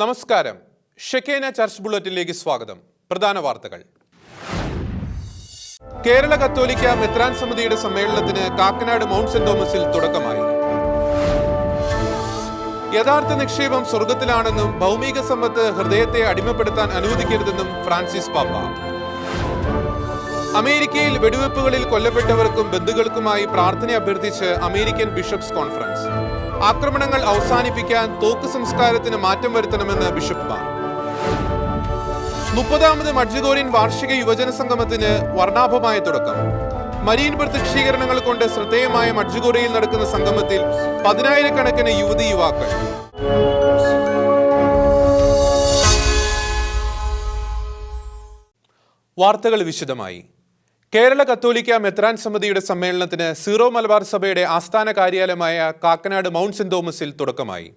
നമസ്കാരം. ഷെക്കേന ചർച്ച് ബുള്ളറ്റിനിലേക്ക് സ്വാഗതം. പ്രധാന വാർത്തകൾ. കേരള കത്തോലിക്ക മെത്രാൻ സമിതിയുടെ സമ്മേളനത്തിന് കാക്കനാട് മൗണ്ട് സെന്റ് തോമസിൽ തുടക്കമായി. യഥാർത്ഥ നിക്ഷേപം സ്വർഗത്തിലാണെന്നും ഭൗമിക സമ്പത്ത് ഹൃദയത്തെ അടിമപ്പെടുത്താൻ അനുവദിക്കരുതെന്നും ഫ്രാൻസിസ് പാപ്പ. അമേരിക്കയിൽ വെടിവെപ്പുകളിൽ കൊല്ലപ്പെട്ടവർക്കും ബന്ധുക്കൾക്കുമായി പ്രാർത്ഥന അഭ്യർത്ഥിച്ച് അമേരിക്കൻ ബിഷപ്സ് കോൺഫറൻസ്. ആക്രമണങ്ങൾ അവസാനിപ്പിക്കാൻ തോക്ക് സംസ്കാരത്തിന് മാറ്റം വരുത്തണമെന്ന് ബിഷപ്പ്മാർ. 30ാമത് മഡ്ജഗോറിയൻ വാർഷിക യുവജന സംഗമത്തിന് വർണ്ണാഭമായ തുടക്കം. മരീൻ പ്രത്യക്ഷീകരണങ്ങൾ കൊണ്ട് ശ്രദ്ധേയമായ മഡ്ജഗോറിയയിൽ നടക്കുന്ന സംഗമത്തിൽ 10,000-കണക്കിന് യുവതി യുവാക്കൾ. വാർത്തകൾ വിശദമായി. കേരള കത്തോലിക്ക മെത്രാൻ സമിതിയുടെ സമ്മേളനത്തിന് സീറോ മലബാർ സഭയുടെ ആസ്ഥാന കാര്യാലയമായ കാക്കനാട് മൗണ്ട് സെന്റ് തോമസിൽ തുടക്കമായി.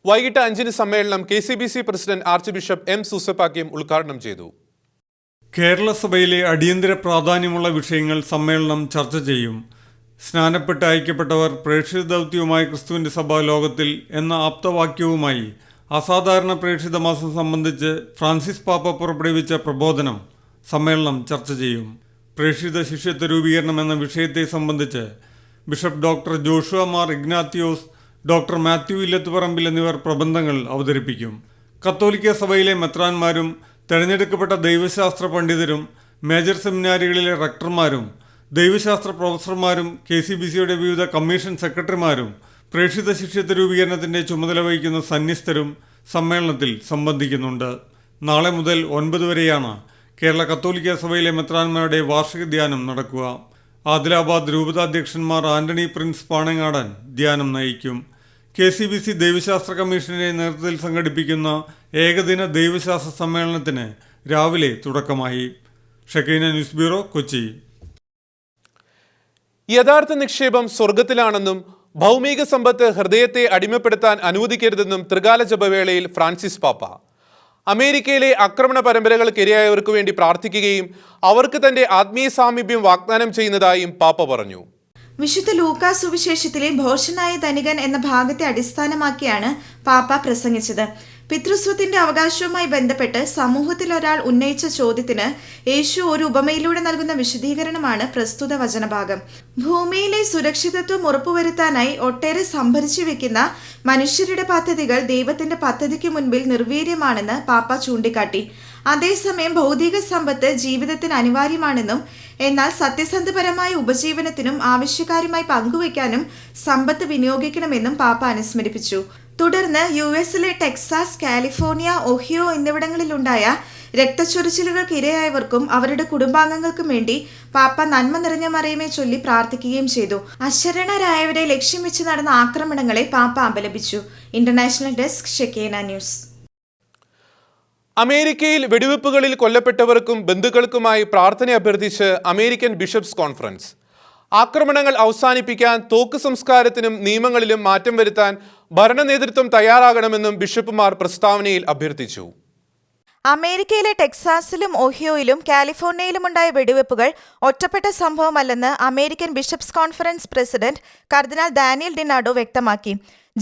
വൈകിട്ട് 5-ന് സമ്മേളനം KCBC president arch bishop M. Soosa Pakiam ഉദ്ഘാടനം ചെയ്തു. കേരള സഭയിലെ അടിയന്തര പ്രാധാന്യമുള്ള വിഷയങ്ങൾ സമ്മേളനം ചർച്ച ചെയ്യും. സ്നാനപ്പെട്ട് അയക്കപ്പെട്ടവർ പ്രേക്ഷിത ദൗത്യവുമായി ക്രിസ്തുവിന്റെ സഭ ലോകത്തിൽ എന്ന ആപ്തവാക്യവുമായി അസാധാരണ പ്രേക്ഷിത മാസം സംബന്ധിച്ച് ഫ്രാൻസിസ് പാപ്പ പുറപ്പെടുവിച്ച പ്രബോധനം സമ്മേളനം ചർച്ച ചെയ്യും. പ്രേക്ഷിത ശിഷ്യത്വ രൂപീകരണം എന്ന വിഷയത്തെ സംബന്ധിച്ച് bishop doctor Joshua Mar Ignatius, doctor Mathew Illathuparambil എന്നിവർ പ്രബന്ധങ്ങൾ അവതരിപ്പിക്കും. കത്തോലിക്ക സഭയിലെ മെത്രാന്മാരും തെരഞ്ഞെടുക്കപ്പെട്ട ദൈവശാസ്ത്ര പണ്ഡിതരും മേജർ സെമിനാരികളിലെ റക്ടർമാരും ദൈവശാസ്ത്ര പ്രൊഫസർമാരും KCBCയുടെ വിവിധ കമ്മീഷൻ സെക്രട്ടറിമാരും പ്രേക്ഷിത ശിഷ്യത്വ രൂപീകരണത്തിന്റെ ചുമതല വഹിക്കുന്ന സന്യസ്തരും സമ്മേളനത്തിൽ സംബന്ധിക്കുന്നുണ്ട്. നാളെ മുതൽ 9 വരെയാണ് കേരള കത്തോലിക്ക സഭയിലെ മെത്രാന്മാരുടെ വാർഷിക ധ്യാനം നടക്കുക. ആദിലാബാദ് രൂപതാധ്യക്ഷന്മാർ ആന്റണി പ്രിൻസ് പാണങ്ങാടൻ ധ്യാനം നയിക്കും. KCBC ദൈവശാസ്ത്ര കമ്മീഷന്റെ നേതൃത്വത്തിൽ സംഘടിപ്പിക്കുന്ന ഏകദിന ദൈവശാസ്ത്ര സമ്മേളനത്തിന് രാവിലെ തുടക്കമായി. Shekinah news bureau, Kochi. യഥാർത്ഥ നിക്ഷേപം സ്വർഗത്തിലാണെന്നും ഭൗമിക സമ്പത്ത് ഹൃദയത്തെ അടിമപ്പെടുത്താൻ അനുവദിക്കരുതെന്നും ത്രികാല ജപവേളയിൽ ഫ്രാൻസിസ് പാപ്പ. അമേരിക്കയിലെ ആക്രമണ പരമ്പരകൾക്കിരയായവർക്ക് വേണ്ടി പ്രാർത്ഥിക്കുകയും അവർക്ക് തന്റെ ആത്മീയ സാമീപ്യം വാഗ്ദാനം ചെയ്യുന്നതായും പാപ്പ പറഞ്ഞു. വിശുദ്ധ ലൂക്കാ സുവിശേഷത്തിലെ ഭോഷനായ ധനികൻ എന്ന ഭാഗത്തെ അടിസ്ഥാനമാക്കിയാണ് പാപ്പ പ്രസംഗിച്ചത്. പിതൃസ്വത്തിന്റെ അവകാശവുമായി ബന്ധപ്പെട്ട് സമൂഹത്തിൽ ഒരാൾ ഉന്നയിച്ച ചോദ്യത്തിന് യേശു ഒരു ഉപമയിലൂടെ നൽകുന്ന വിശദീകരണമാണ് പ്രസ്തുത വചനഭാഗം. ഭൂമിയിലെ സുരക്ഷിതത്വം ഉറപ്പുവരുത്താനായി ഒട്ടേറെ സംഭരിച്ചു വെക്കുന്ന മനുഷ്യരുടെ പദ്ധതികൾ ദൈവത്തിന്റെ പദ്ധതിക്ക് മുൻപിൽ നിർവീര്യമാണെന്ന് പാപ്പ ചൂണ്ടിക്കാട്ടി. അതേസമയം ഭൗതിക സമ്പത്ത് ജീവിതത്തിന് അനിവാര്യമാണെന്നും എന്നാൽ സത്യസന്ധപരമായ ഉപജീവനത്തിനും ആവശ്യക്കാരുമായി പങ്കുവയ്ക്കാനും സമ്പത്ത് വിനിയോഗിക്കണമെന്നും പാപ്പ അനുസ്മരിപ്പിച്ചു. തുടർന്ന് US-ലെ ടെക്സാസ്, കാലിഫോർണിയ, ഒഹിയോ എന്നിവിടങ്ങളിലുണ്ടായ രക്തച്ചൊരിച്ചിലുകൾക്ക് ഇരയായവർക്കും അവരുടെ കുടുംബാംഗങ്ങൾക്കും വേണ്ടി പാപ്പ നന്മ നിറഞ്ഞ മറിയമേ ചൊല്ലി പ്രാർത്ഥിക്കുകയും ചെയ്തു. അശരണരായവരെ ലക്ഷ്യം വെച്ച് നടന്ന ആക്രമണങ്ങളെ പാപ്പ അപലപിച്ചു. International desk, Shekinah news. അമേരിക്കയിൽ വെടിവെപ്പുകളിൽ കൊല്ലപ്പെട്ടവർക്കും ബന്ധുക്കൾക്കുമായി പ്രാർത്ഥന അഭ്യർത്ഥിച്ച് അമേരിക്കൻ ബിഷപ്സ് കോൺഫറൻസ്. ആക്രമണങ്ങൾ അവസാനിപ്പിക്കാൻ തോക്ക് സംസ്കാരത്തിനും നിയമങ്ങളിലും മാറ്റം വരുത്താൻ ഭരണ നേതൃത്വം തയ്യാറാകണമെന്നും ബിഷപ്പുമാർ പ്രസ്താവനയിൽ അഭ്യർത്ഥിച്ചു. അമേരിക്കയിലെ ടെക്സാസിലും ഒഹിയോയിലും കാലിഫോർണിയയിലുമുണ്ടായ വെടിവെപ്പുകൾ ഒറ്റപ്പെട്ട സംഭവമല്ലെന്ന് അമേരിക്കൻ ബിഷപ്സ് കോൺഫറൻസ് പ്രസിഡന്റ് കർദിനാൾ ഡാനിയൽ ഡിനാഡോ വ്യക്തമാക്കി.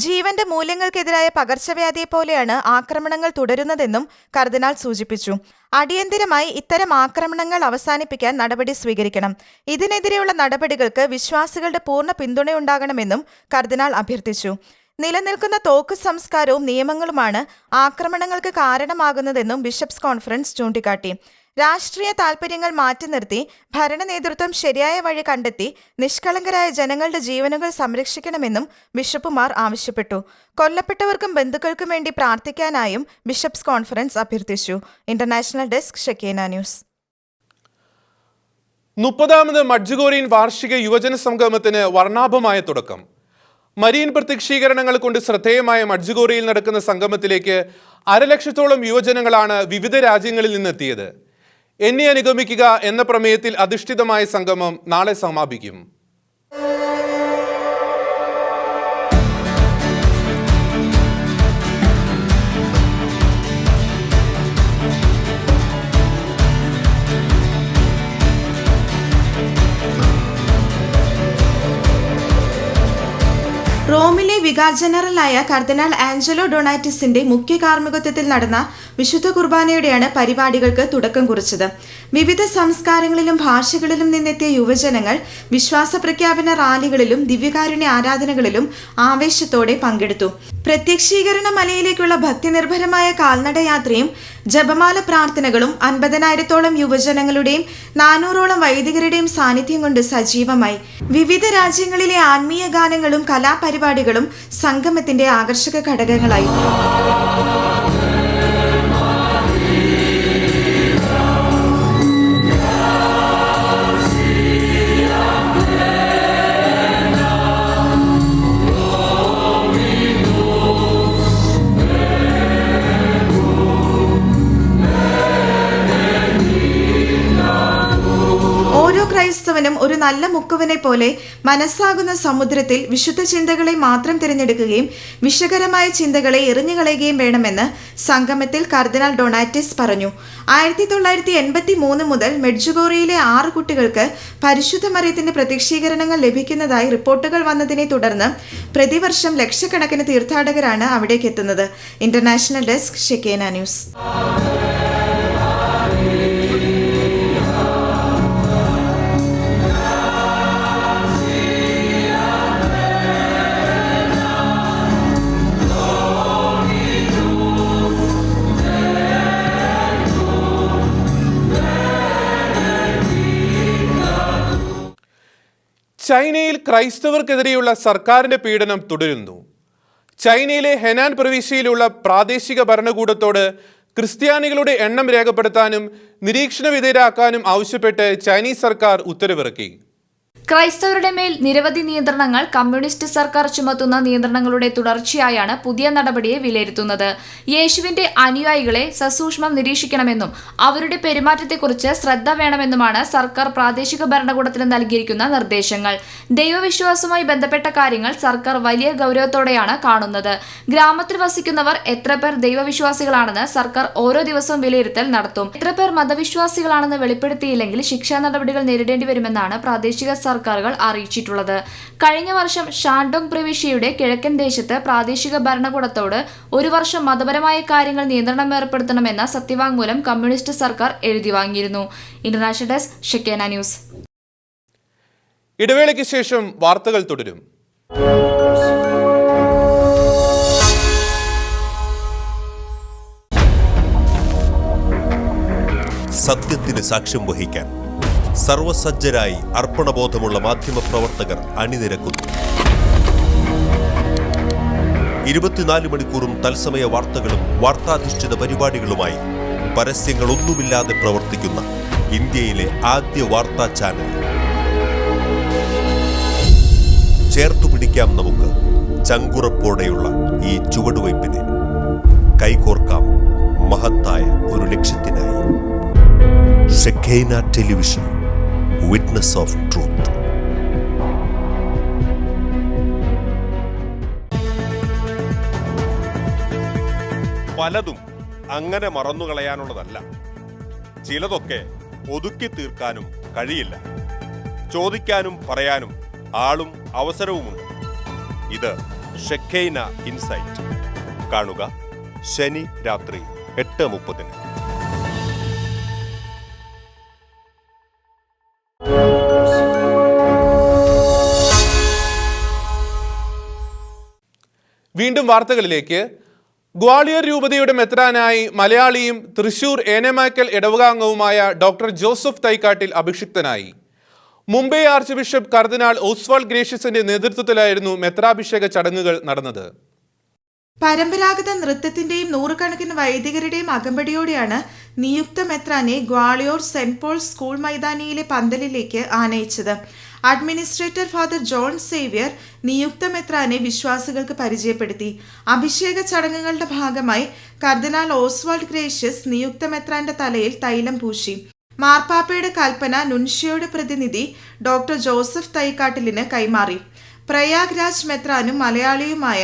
ജീവന്റെ മൂല്യങ്ങൾക്കെതിരായ പകർച്ചവ്യാധിയെപ്പോലെയാണ് ആക്രമണങ്ങൾ തുടരുന്നതെന്നും കർദിനാൾ സൂചിപ്പിച്ചു. അടിയന്തിരമായി ഇത്തരം ആക്രമണങ്ങൾ അവസാനിപ്പിക്കാൻ നടപടി സ്വീകരിക്കണം. ഇതിനെതിരെയുള്ള നടപടികൾക്ക് വിശ്വാസികളുടെ പൂർണ്ണ പിന്തുണയുണ്ടാകണമെന്നും കർദിനാൾ അഭ്യർത്ഥിച്ചു. നിലനിൽക്കുന്ന തോക്ക് സംസ്കാരവും നിയമങ്ങളുമാണ് ആക്രമണങ്ങൾക്ക് കാരണമാകുന്നതെന്നും ബിഷപ്സ് കോൺഫറൻസ് ചൂണ്ടിക്കാട്ടി. രാഷ്ട്രീയ താൽപര്യങ്ങൾ മാറ്റി നിർത്തി ഭരണ നേതൃത്വം ശരിയായ വഴി കണ്ടെത്തി നിഷ്കളങ്കരായ ജനങ്ങളുടെ ജീവനുകൾ സംരക്ഷിക്കണമെന്നും ബിഷപ്പുമാർ ആവശ്യപ്പെട്ടു. കൊല്ലപ്പെട്ടവർക്കും ബന്ധുക്കൾക്കും വേണ്ടി പ്രാർത്ഥിക്കാനായും ബിഷപ്സ് കോൺഫറൻസ് അഭ്യർത്ഥിച്ചു. International desk, Shekinah news. 30ാമത് മഡ്ജഗോറിയൻ വാർഷിക യുവജന സംഗമത്തിന് വർണ്ണാഭമായ തുടക്കം. മരീൻ പ്രത്യക്ഷീകരണങ്ങൾ കൊണ്ട് ശ്രദ്ധേയമായ മഡ്ജഗോറിയയിൽ നടക്കുന്ന സംഗമത്തിലേക്ക് 1,00,000-ഓളം യുവജനങ്ങളാണ് വിവിധ രാജ്യങ്ങളിൽ നിന്നെത്തിയത്. എന്നെ അനുഗമിക്കുക എന്ന പ്രമേയത്തിൽ അധിഷ്ഠിതമായ സംഗമം നാളെ സമാപിക്കും. റോമിലെ വികാർ ജനറലായ കർദിനാൾ ആഞ്ചലോ ഡൊണാറ്റിസിന്റെ മുഖ്യ കാർമ്മികത്വത്തിൽ നടന്ന വിശുദ്ധ കുർബാനയോടെയാണ് പരിപാടികൾക്ക് തുടക്കം കുറിച്ചത്. വിവിധ സംസ്കാരങ്ങളിലും ഭാഷകളിലും നിന്നെത്തിയ യുവജനങ്ങൾ വിശ്വാസ പ്രഖ്യാപന റാലികളിലും ദിവ്യകാരുണ്യ ആരാധനകളിലും ആവേശത്തോടെ പങ്കെടുത്തു. പ്രത്യക്ഷീകരണ മലയിലേക്കുള്ള ഭക്തിനിർഭരമായ കാൽനടയാത്രയും ജപമാല പ്രാർത്ഥനകളും 50,000-ഓളം യുവജനങ്ങളുടെയും 400-ഓളം വൈദികരുടെയും സാന്നിധ്യം കൊണ്ട് സജീവമായി. വിവിധ രാജ്യങ്ങളിലെ ആത്മീയ ഗാനങ്ങളും കലാപരിപാടികളും സംഗമത്തിന്റെ ആകർഷക ഘടകങ്ങളായി. ക്രൈസ്തവനും ഒരു നല്ല മുക്കുവനെ പോലെ മനസ്സാകുന്ന സമുദ്രത്തിൽ വിശുദ്ധ ചിന്തകളെ മാത്രം തിരഞ്ഞെടുക്കുകയും വിഷകരമായ ചിന്തകളെ എറിഞ്ഞുകളയുകയും വേണമെന്ന് സംഗമത്തിൽ കർദിനാൾ ഡൊണാറ്റിസ് പറഞ്ഞു. 1983 മുതൽ മെഡ്ജുഗോറിയയിലെ 6 കുട്ടികൾക്ക് പരിശുദ്ധ മറിയത്തിന്റെ പ്രത്യക്ഷീകരണങ്ങൾ ലഭിക്കുന്നതായി റിപ്പോർട്ടുകൾ വന്നതിനെ തുടർന്ന് പ്രതിവർഷം ലക്ഷക്കണക്കിന് തീർത്ഥാടകരാണ് അവിടേക്ക് എത്തുന്നത്. International desk, Shekinah news. ചൈനയിൽ ക്രൈസ്തവർക്കെതിരെയുള്ള സർക്കാരിന്റെ പീഡനം തുടരുന്നു. ചൈനയിലെ ഹെനാൻ പ്രവിശ്യയിലുള്ള പ്രാദേശിക ഭരണകൂടത്തോട് ക്രിസ്ത്യാനികളുടെ എണ്ണം രേഖപ്പെടുത്താനും നിരീക്ഷണ വിധേയരാക്കാനും ആവശ്യപ്പെട്ട് ചൈനീസ് സർക്കാർ ഉത്തരവിറക്കി. ക്രൈസ്തവരുടെ മേൽ നിരവധി നിയന്ത്രണങ്ങൾ കമ്മ്യൂണിസ്റ്റ് സർക്കാർ ചുമത്തുന്ന നിയന്ത്രണങ്ങളുടെ തുടർച്ചയായാണ് പുതിയ നടപടിയെ വിലയിരുത്തുന്നത്. യേശുവിന്റെ അനുയായികളെ സസൂക്ഷ്മം നിരീക്ഷിക്കണമെന്നും അവരുടെ പെരുമാറ്റത്തെക്കുറിച്ച് ശ്രദ്ധ വേണമെന്നുമാണ് സർക്കാർ പ്രാദേശിക ഭരണകൂടത്തിന് നൽകിയിരിക്കുന്ന നിർദ്ദേശങ്ങൾ. ദൈവവിശ്വാസവുമായി ബന്ധപ്പെട്ട കാര്യങ്ങൾ സർക്കാർ വലിയ ഗൗരവത്തോടെയാണ് കാണുന്നത്. ഗ്രാമത്തിൽ വസിക്കുന്നവർ എത്ര പേർ ദൈവവിശ്വാസികളാണെന്ന് സർക്കാർ ഓരോ ദിവസവും വിലയിരുത്തൽ നടത്തും. എത്ര പേർ മതവിശ്വാസികളാണെന്ന് വെളിപ്പെടുത്തിയില്ലെങ്കിൽ ശിക്ഷാ നടപടികൾ നേരിടേണ്ടി വരുമെന്നാണ് പ്രാദേശിക സർക്കാരുകൾ അറിയിച്ചിട്ടുള്ളത്. കഴിഞ്ഞ വർഷം ഷാൻഡോങ് പ്രവിശ്യയുടെ കിഴക്കൻ ദേശത്ത് പ്രാദേശിക ഭരണകൂടത്തോട് 1 വർഷം മതപരമായ കാര്യങ്ങൾ നിയന്ത്രണം ഏർപ്പെടുത്തണമെന്ന സത്യവാങ്മൂലം കമ്മ്യൂണിസ്റ്റ് സർക്കാർ എഴുതി വാങ്ങിയിരുന്നു. International desk, Shekinah news. ഇടവേളയ്ക്ക് ശേഷം വാർത്തകൾ തുടരും. സത്യത്തിന് സാക്ഷ്യം വഹിക്കാൻ സർവസജ്ജരായി അർപ്പണബോധമുള്ള മാധ്യമപ്രവർത്തകർ അണിനിരക്കുന്നു. 24 മണിക്കൂറും തത്സമയ വാർത്തകളും വാർത്താധിഷ്ഠിത പരിപാടികളുമായി പരസ്യങ്ങളൊന്നുമില്ലാതെ പ്രവർത്തിക്കുന്ന ഇന്ത്യയിലെ ആദ്യ വാർത്താ ചാനൽ. ചേർത്തു പിടിക്കാം നമുക്ക് ചങ്കുറപ്പോടെയുള്ള ഈ ചുവടുവയ്പ്പിനെ. കൈകോർക്കാം മഹത്തായ ഒരു ലക്ഷ്യത്തിനായി. ഷെക്കേന ടെലിവിഷൻ, വിറ്റ്നസ് ഓഫ് ട്രൂത്ത്. പലതും അങ്ങനെ മറന്നുകളയാനുള്ളതല്ല. ചിലതൊക്കെ ഒതുക്കി തീർക്കാനും കഴിയില്ല. ചോദിക്കാനും പറയാനും ആളും അവസരവുമുണ്ട്. ഇത് ഷെക്കേന ഇൻസൈറ്റ്. കാണുക ശനി രാത്രി 8:30. വീണ്ടും വാർത്തകളിലേക്ക്. ഗ്വാളിയർ രൂപതയുടെ മെത്രാനായി മലയാളിയും തൃശൂർ ഏനമാക്കൽ ഇടവകാംഗവുമായ ഡോക്ടർ ജോസഫ് തൈക്കാട്ടിൽ അഭിഷിക്തനായി. Mumbai archbishop cardinal Oswald ഗ്രേഷ്യസിന്റെ നേതൃത്വത്തിലായിരുന്നു മെത്രാഭിഷേക ചടങ്ങുകൾ നടന്നത്. പരമ്പരാഗത നൃത്തത്തിന്റെയും 100 കണക്കിന് വൈദികരുടെയും അകമ്പടിയോടെയാണ് നിയുക്ത മെത്രാനെ ഗ്വാളിയോർ സെന്റ് പോൾ സ്കൂൾ മൈതാനിയിലെ പന്തലിലേക്ക് ആനയിച്ചത്. അഡ്മിനിസ്ട്രേറ്റർ ഫാദർ ജോൺ സേവ്യർ നിയുക്ത മെത്രാനെ വിശ്വാസികൾക്ക് പരിചയപ്പെടുത്തി. അഭിഷേക ചടങ്ങുകളുടെ ഭാഗമായി കർദിനാൾ ഓസ്വാൾഡ് ഗ്രേഷ്യസ് നിയുക്ത മെത്രാന്റെ തലയിൽ തൈലം പൂശി. മാർപ്പാപ്പയുടെ കൽപ്പന നുൻഷ്യോയുടെ പ്രതിനിധി ഡോക്ടർ ജോസഫ് തൈക്കാട്ടിലിന് കൈമാറി. പ്രയാഗ് രാജ് മെത്രാനും മലയാളിയുമായ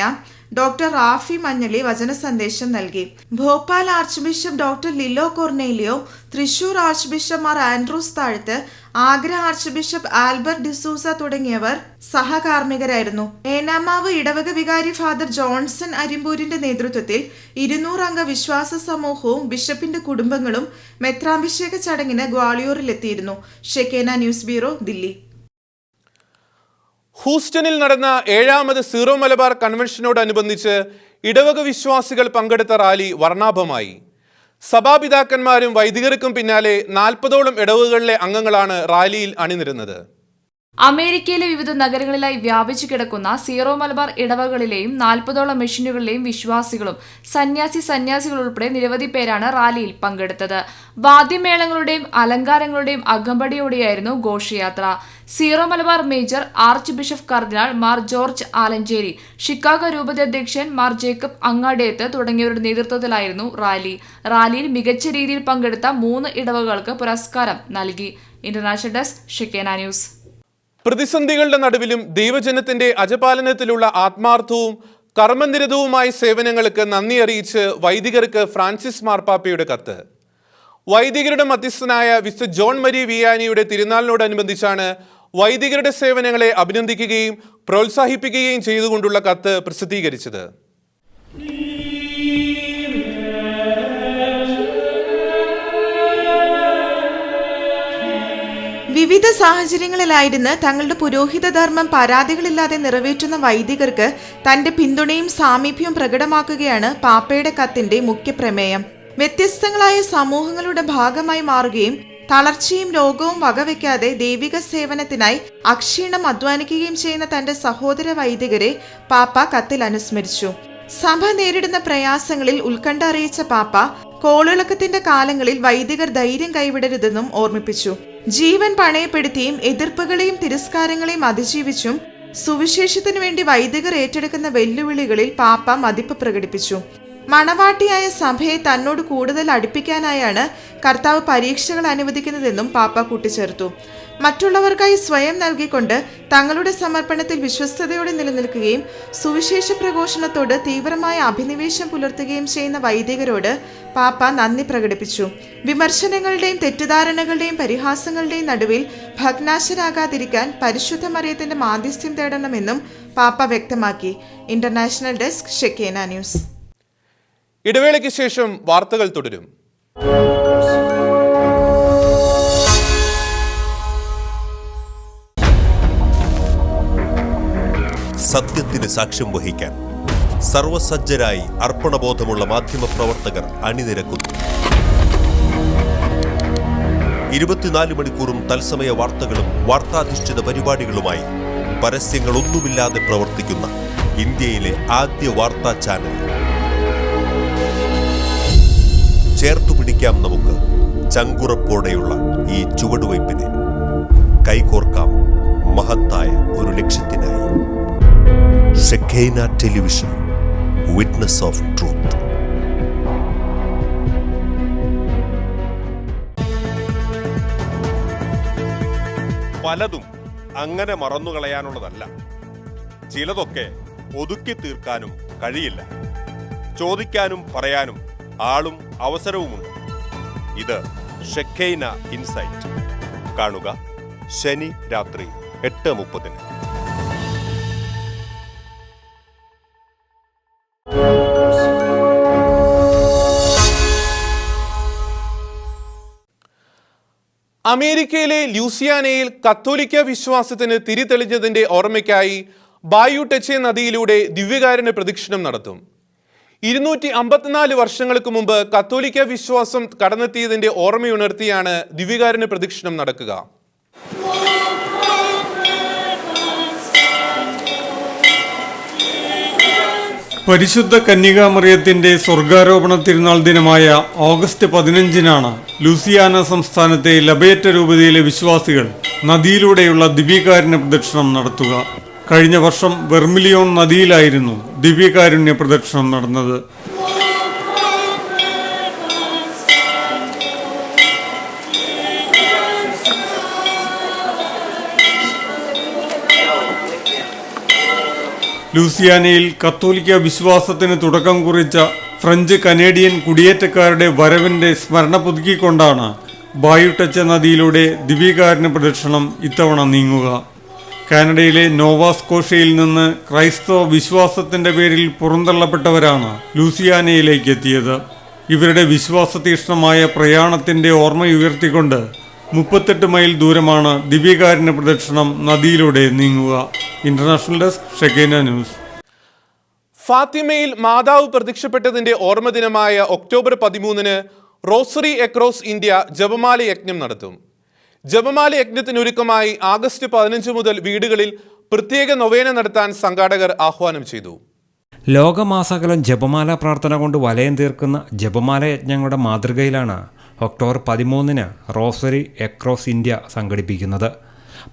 ഡോക്ടർ റാഫി മഞ്ഞളി വചന സന്ദേശം നൽകി. Bhopal archbishop doctor Leo Cornelio, Thrissur archbishop Mar Andrews Thazhath, Agra archbishop Albert D'Souza തുടങ്ങിയവർ സഹകാർമ്മികരായിരുന്നു. ഏനാമാവ് ഇടവക വികാരി ഫാദർ ജോൺസൺ അരിമ്പൂരിന്റെ നേതൃത്വത്തിൽ 200 അംഗ വിശ്വാസ സമൂഹവും ബിഷപ്പിന്റെ കുടുംബങ്ങളും മെത്രാഭിഷേക ചടങ്ങിന് ഗ്വാളിയോറിലെത്തിയിരുന്നു. ഷെക്കേന ന്യൂസ് ബ്യൂറോ, ദില്ലി. ഹൂസ്റ്റണിൽ നടന്ന 7ാമത് സീറോ മലബാർ കൺവെൻഷനോടനുബന്ധിച്ച് ഇടവക വിശ്വാസികൾ പങ്കെടുത്ത റാലി വർണ്ണാഭമായി. സഭാപിതാക്കന്മാരും വൈദികർക്കും പിന്നാലെ 40ഓളം ഇടവകളിലെ അംഗങ്ങളാണ് റാലിയിൽ അണിനിരുന്നത്. അമേരിക്കയിലെ വിവിധ നഗരങ്ങളിലായി വ്യാപിച്ചു കിടക്കുന്ന സീറോ മലബാർ ഇടവകളിലെയും 40ഓളം മിഷനുകളിലെയും വിശ്വാസികളും സന്യാസികൾ ഉൾപ്പെടെ നിരവധി പേരാണ് റാലിയിൽ പങ്കെടുത്തത്. വാദ്യമേളങ്ങളുടെയും അലങ്കാരങ്ങളുടെയും അകമ്പടിയോടെയായിരുന്നു ഘോഷയാത്ര. Syro Malabar major archbishop cardinal Mar George Alencherry, Chicago രൂപത അധ്യക്ഷൻ മാർ ജേക്കബ് അങ്ങാടേത്ത് തുടങ്ങിയവരുടെ നേതൃത്വത്തിലായിരുന്നു റാലി. റാലിയിൽ മികച്ച രീതിയിൽ പങ്കെടുത്ത 3 ഇടവകകൾക്ക് പുരസ്കാരം നൽകി. International desk, Shekinah news. പ്രതിസന്ധികളുടെ നടുവിലും ദൈവജനത്തിന്റെ അജപാലനത്തിലുള്ള ആത്മാർത്ഥവും കർമ്മനിരതവുമായ സേവനങ്ങൾക്ക് നന്ദി അറിയിച്ച് വൈദികർക്ക് ഫ്രാൻസിസ് മാർപ്പാപ്പയുടെ കത്ത്. വൈദികരുടെ മധ്യസ്ഥനായ വിശുദ്ധ ജോൺ മരി വിയാനിയുടെ തിരുനാളിനോടനുബന്ധിച്ചാണ് വൈദികരുടെ സേവനങ്ങളെ അഭിനന്ദിക്കുകയും പ്രോത്സാഹിപ്പിക്കുകയും ചെയ്തുകൊണ്ടുള്ള കത്ത് പ്രസിദ്ധീകരിച്ചത്. വിവിധ സാഹചര്യങ്ങളിലായിരുന്ന് തങ്ങളുടെ പുരോഹിത ധർമ്മം പരാതികളില്ലാതെ നിറവേറ്റുന്ന വൈദികർക്ക് തന്റെ പിന്തുണയും സാമീപ്യവും പ്രകടമാക്കുകയാണ് പാപ്പയുടെ കത്തിന്റെ മുഖ്യ പ്രമേയം. വ്യത്യസ്തങ്ങളായ സമൂഹങ്ങളുടെ ഭാഗമായി മാറുകയും തളർച്ചയും രോഗവും വകവെക്കാതെ ദൈവിക സേവനത്തിനായി അക്ഷീണം അധ്വാനിക്കുകയും ചെയ്യുന്ന തന്റെ സഹോദര വൈദികരെ പാപ്പ കത്തിൽ അനുസ്മരിച്ചു. സഭ നേരിടുന്ന പ്രയാസങ്ങളിൽ ഉത്കണ്ഠ അറിയിച്ച പാപ്പ കോളിളക്കത്തിന്റെ കാലങ്ങളിൽ വൈദികർ ധൈര്യം കൈവിടരുതെന്നും ഓർമ്മിപ്പിച്ചു. ജീവൻ പണയപ്പെടുത്തിയും എതിർപ്പുകളെയും തിരസ്കാരങ്ങളെയും അതിജീവിച്ചും സുവിശേഷത്തിനു വേണ്ടി വൈദികർ ഏറ്റെടുക്കുന്ന വെല്ലുവിളികളിൽ പാപ്പ മതിപ്പ് പ്രകടിപ്പിച്ചു. മണവാട്ടിയായ സഭയെ തന്നോട് കൂടുതൽ അടുപ്പിക്കാനായാണ് കർത്താവ് പരീക്ഷകൾ അനുവദിക്കുന്നതെന്നും പാപ്പ കൂട്ടിച്ചേർത്തു. മറ്റുള്ളവർക്കായി സ്വയം നൽകിക്കൊണ്ട് തങ്ങളുടെ സമർപ്പണത്തിൽ വിശ്വസ്തയോടെ നിലനിൽക്കുകയും സുവിശേഷ പ്രഘോഷണത്തോട് തീവ്രമായ അഭിനിവേശം പുലർത്തുകയും ചെയ്യുന്ന വൈദികരോട് പാപ്പ നന്ദി പ്രകടിപ്പിച്ചു. വിമർശനങ്ങളുടെയും തെറ്റിദ്ധാരണകളുടെയും പരിഹാസങ്ങളുടെയും നടുവിൽ ഭഗ്നാശരാകാതിരിക്കാൻ പരിശുദ്ധ മറിയത്തിന്റെ മാധ്യസ്ഥ്യം തേടണമെന്നും പാപ്പ വ്യക്തമാക്കി. International desk, Shekinah news. ഇടവേളയ്ക്ക് ശേഷം വാർത്തകൾ തുടരും. സത്യത്തിന് സാക്ഷ്യം വഹിക്കാൻ സർവസജ്ജരായി അർപ്പണബോധമുള്ള മാധ്യമപ്രവർത്തകർ അണിനിരക്കുന്നു. 24 മണിക്കൂറും തത്സമയ വാർത്തകളും വാർത്താധിഷ്ഠിത പരിപാടികളുമായി പരസ്യങ്ങളൊന്നുമില്ലാതെ പ്രവർത്തിക്കുന്ന ഇന്ത്യയിലെ ആദ്യ വാർത്താ ചാനൽ. ചേർത്തു പിടിക്കാം നമുക്ക് ചങ്കുറപ്പോടെയുള്ള ഈ ചുവടുവയ്പ്പിനെ. കൈകോർക്കാം മഹത്തായ ഒരു ലക്ഷ്യത്തിനായി. ഷെക്കേന ടെലിവിഷൻ, വിറ്റ്നസ് ഓഫ് ട്രൂത്ത്. പലതും അങ്ങനെ മറന്നുകളയാനുള്ളതല്ല. ചിലതൊക്കെ ഒതുക്കി തീർക്കാനും കഴിയില്ല. ചോദിക്കാനും പറയാനും ആളും അവസരവുമുണ്ട്. ഇത് ഷെക്കേന ഇൻസൈറ്റ്. കാണുക ശനി രാത്രി 8:30. അമേരിക്കയിലെ ലൂസിയാനയിൽ കത്തോലിക്ക വിശ്വാസത്തിന് തിരിതെളിഞ്ഞതിന്റെ ഓർമ്മയ്ക്കായി ബായു ടെച്ചെ നദിയിലൂടെ ദിവ്യകാരുണ്യ പ്രദക്ഷിണം നടത്തും. 254 വർഷങ്ങൾക്ക് മുമ്പ് കത്തോലിക്ക വിശ്വാസം കടന്നെത്തിയതിന്റെ ഓർമ്മയുണർത്തിയാണ് ദിവ്യകാരുണ്യ പ്രദക്ഷിണം നടക്കുക. പരിശുദ്ധ കന്യകാമറിയത്തിന്റെ സ്വർഗാരോപണ തിരുനാൾ ദിനമായ ഓഗസ്റ്റ് 15-നാണ് ലൂസിയാന സംസ്ഥാനത്തെ ലബേറ്റ രൂപതയിലെ വിശ്വാസികൾ നദിയിലൂടെയുള്ള ദിവ്യകാരുണ്യ പ്രദക്ഷിണം നടത്തുക. കഴിഞ്ഞ വർഷം വെർമിലിയോൺ നദിയിലായിരുന്നു ദിവ്യകാരുണ്യ പ്രദക്ഷിണം നടന്നത്. ലൂസിയാനയിൽ കത്തോലിക്ക വിശ്വാസത്തിന് തുടക്കം കുറിച്ച ഫ്രഞ്ച് കനേഡിയൻ കുടിയേറ്റക്കാരുടെ വരവിന്റെ സ്മരണ പുതുക്കിക്കൊണ്ടാണ് ബായുട്ടച്ച നദിയിലൂടെ ദിവ്യകാരുണ്യ പ്രദക്ഷിണം ഇത്തവണ നീങ്ങുക. കാനഡയിലെ നോവാസ്കോഷ്യയിൽ നിന്ന് ക്രൈസ്തവ വിശ്വാസത്തിന്റെ പേരിൽ പുറന്തള്ളപ്പെട്ടവരാണ് ലൂസിയാനയിലേക്ക് എത്തിയത്. ഇവരുടെ വിശ്വാസതീക്ഷ്ണമായ പ്രയാണത്തിന്റെ ഓർമ്മയുയർത്തിക്കൊണ്ട് 38 മൈൽ ദൂരമാണ് ദിവ്യകാരുണ്യ പ്രദക്ഷിണം നദിയിലൂടെ നീങ്ങുക. International desk, Shekinah news. ഫാത്തിമയിൽ മാതാവ് പ്രത്യക്ഷപ്പെട്ടതിന്റെ ഓർമ്മദിനമായ ഒക്ടോബർ 13-ന് റോസറി അക്രോസ് ഇന്ത്യ ജപമാല യജ്ഞം നടത്തും. ജപമാല യജ്ഞത്തിനൊരുക്കമായി ആഗസ്റ്റ് 15 മുതൽ വീടുകളിൽ പ്രത്യേക നൊവേന നടത്താൻ സംഘാടകർ ആഹ്വാനം ചെയ്തു. ലോകമാസകലം ജപമാല പ്രാർത്ഥന കൊണ്ട് വലയം തീർക്കുന്ന ജപമാല യജ്ഞങ്ങളുടെ മാതൃകയിലാണ് ഒക്ടോബർ 13-ന് റോസറി അക്രോസ് ഇന്ത്യ സംഘടിപ്പിക്കുന്നത്.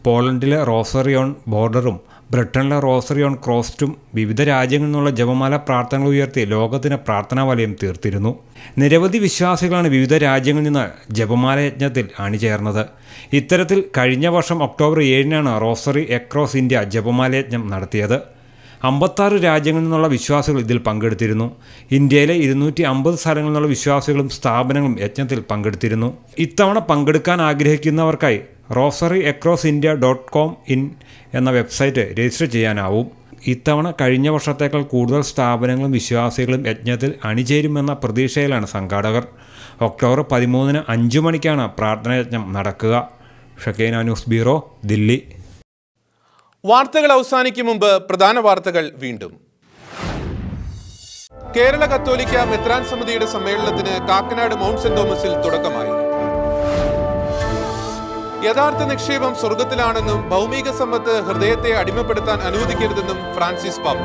പോളണ്ടിലെ റോസറി ഓൺ ബോർഡറും ബ്രിട്ടനിലെ റോസറി ഓൺ ക്രോസ്റ്റും വിവിധ രാജ്യങ്ങളിൽ നിന്നുള്ള ജപമാല പ്രാർത്ഥനകൾ ഉയർത്തി ലോകത്തിന് പ്രാർത്ഥനാ വലയം തീർത്തിരുന്നു. നിരവധി വിശ്വാസികളാണ് വിവിധ രാജ്യങ്ങളിൽ നിന്ന് ജപമാല യജ്ഞത്തിൽ അണിചേർന്നത്. ഇത്തരത്തിൽ കഴിഞ്ഞ വർഷം ഒക്ടോബർ 7-നാണ് റോസറി അക്രോസ് ഇന്ത്യ ജപമാല യജ്ഞം നടത്തിയത്. 56 രാജ്യങ്ങളിൽ നിന്നുള്ള വിശ്വാസികൾ ഇതിൽ പങ്കെടുത്തിരുന്നു. ഇന്ത്യയിലെ 250 സ്ഥലങ്ങളിൽ നിന്നുള്ള വിശ്വാസികളും സ്ഥാപനങ്ങളും യജ്ഞത്തിൽ പങ്കെടുത്തിരുന്നു. ഇത്തവണ പങ്കെടുക്കാൻ ആഗ്രഹിക്കുന്നവർക്കായി റോസറി അക്രോസ് ഇന്ത്യ .com എന്ന വെബ്സൈറ്റ് രജിസ്റ്റർ ചെയ്യാനാവും. ഇത്തവണ കഴിഞ്ഞ വർഷത്തേക്കാൾ കൂടുതൽ സ്ഥാപനങ്ങളും വിശ്വാസികളും യജ്ഞത്തിൽ അണിചേരുമെന്ന പ്രതീക്ഷയിലാണ് സംഘാടകർ. ഒക്ടോബർ 13-ന് 5 മണിക്കാണ് പ്രാർത്ഥനായജ്ഞം നടക്കുക. ഷെക്കേന ന്യൂസ് ബ്യൂറോ, ദില്ലി. വാർത്തകൾ അവസാനിക്കും മുമ്പ് പ്രധാന വാർത്തകൾ വീണ്ടും. കേരള കത്തോലിക്ക മെത്രാൻ സമിതിയുടെ സമ്മേളനത്തിന് കാക്കനാട് മൗണ്ട് സെന്റ് തോമസിൽ തുടക്കമായി. യഥാർത്ഥ നിക്ഷേപം സ്വർഗത്തിലാണെന്നും ഭൗമിക സമ്പത്ത് ഹൃദയത്തെ അടിമപ്പെടുത്താൻ അനുവദിക്കരുതെന്നും ഫ്രാൻസിസ് പാപ്പ.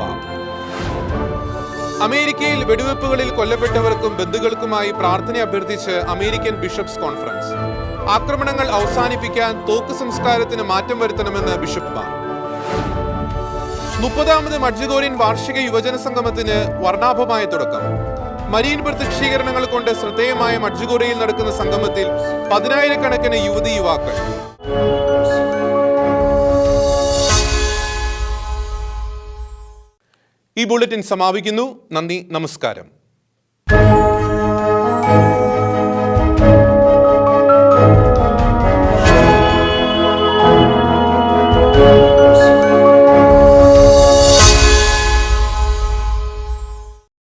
അമേരിക്കയിൽ വെടിവെപ്പുകളിൽ കൊല്ലപ്പെട്ടവർക്കും ബന്ധുക്കൾക്കുമായി പ്രാർത്ഥന അഭ്യർത്ഥിച്ച് അമേരിക്കൻ ബിഷപ്സ് കോൺഫറൻസ്. ആക്രമണങ്ങൾ അവസാനിപ്പിക്കാൻ തോക്ക് സംസ്കാരത്തിന് മാറ്റം വരുത്തണമെന്ന് ബിഷപ്പ്മാർ. 30ാമത് മഡ്ജഗോറിയൻ വാർഷിക യുവജന സംഗമത്തിന് വർണ്ണാഭമായ തുടക്കം. മരീൻ പ്രത്യക്ഷീകരണങ്ങൾ കൊണ്ട് ശ്രദ്ധേയമായ മഡ്ജഗോറിയയിൽ നടക്കുന്ന സംഗമത്തിൽ 10,000-കണക്കിന് യുവതി യുവാക്കൾ. ഈ ബുള്ളറ്റിൻ സമാപിക്കുന്നു. നന്ദി, നമസ്കാരം.